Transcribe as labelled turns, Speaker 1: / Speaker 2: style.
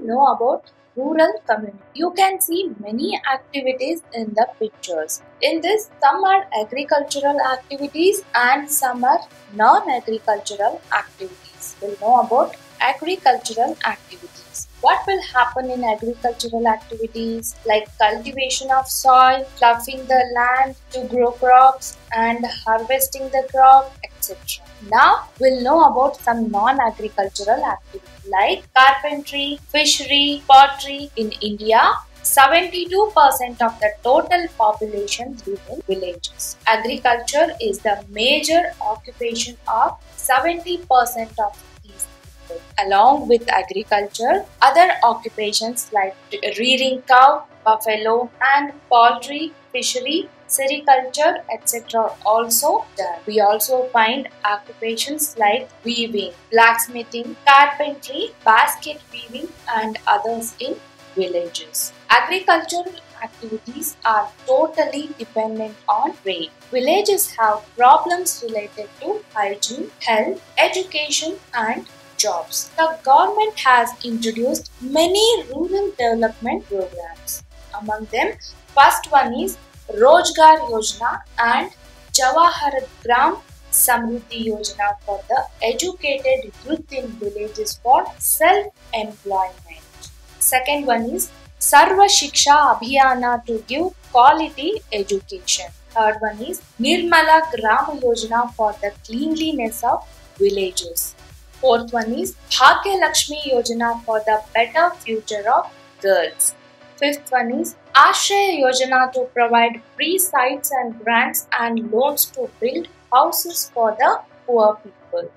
Speaker 1: know about rural community. You can see many activities in the pictures. In this, some are agricultural activities and some are non-agricultural activities. We'll know about agricultural activities. What will happen in agricultural activities like cultivation of soil, ploughing the land to grow crops and harvesting the crop, etc. Now we'll know about some non-agricultural activities like carpentry, fishery, pottery. In India, 72% of the total population live in villages. Agriculture is the major occupation of 70% of these people. Along with agriculture, other occupations like rearing cow, buffalo and poultry, fishery, sericulture, etc. also done. We also find occupations like weaving, blacksmithing, carpentry, basket weaving and others in villages. Agricultural activities are totally dependent on rain. Villages have problems related to hygiene, health, education and jobs. The government has introduced many rural development programs. Among them, first one is Rojgar Yojana and Jawahar Gram Samruddhi Yojana for the educated youth in villages for self-employment. Second one is Sarva Shiksha Abhiyana to give quality education. Third one is Nirmala Gram Yojana for the cleanliness of villages. Fourth one is Bhagya Lakshmi Yojana for the better future of girls. Fifth one is Ashraya Yojana to provide free sites and grants and loans to build houses for the poor people.